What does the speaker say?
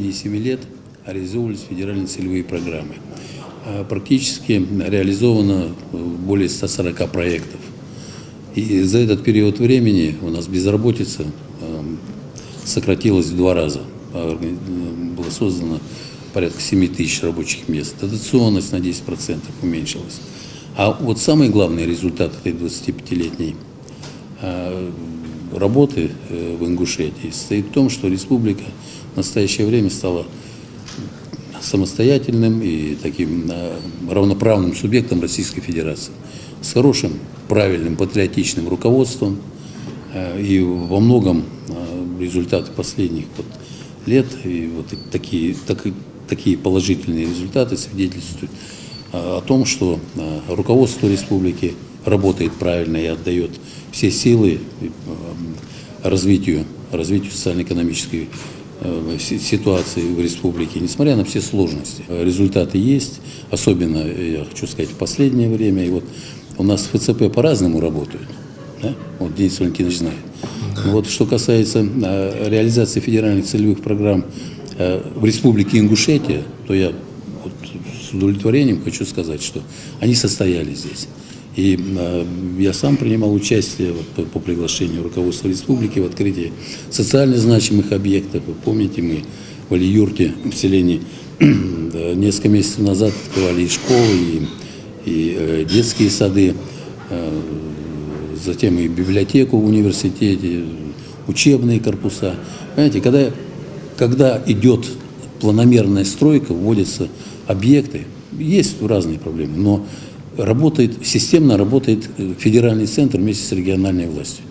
протяжении 7 лет реализовывались федеральные целевые программы. Практически реализовано более 140 проектов. И за этот период времени у нас безработица сократилась в 2 раза. Было создано порядка 7 тысяч рабочих мест. Дотационность на 10% уменьшилась. А вот самый главный результат этой 25-летней работы в Ингушетии состоит в том, что республика в настоящее время стала самостоятельным и таким равноправным субъектом Российской Федерации с хорошим, правильным, патриотичным руководством. И во многом результаты последних лет и вот такие положительные результаты свидетельствуют о том, что руководство республики работает правильно и отдает все силы развитию социально-экономической ситуации в республике, несмотря на все сложности. Результаты есть, особенно, я хочу сказать, в последнее время. И вот у нас ФЦП по-разному работают. Да? Вот Денис Валентинович знает. Да. Вот что касается реализации федеральных целевых программ в республике Ингушетия, то я вот с удовлетворением хочу сказать, что они состоялись здесь. И я сам принимал участие по приглашению руководства республики в открытии социально значимых объектов. Вы помните, мы в Али-Юрте, в селении, несколько месяцев назад открывали и школы, и детские сады, затем и библиотеку в университете, учебные корпуса. Понимаете, когда идет планомерная стройка, вводятся объекты, есть разные проблемы, но системно работает федеральный центр вместе с региональной властью.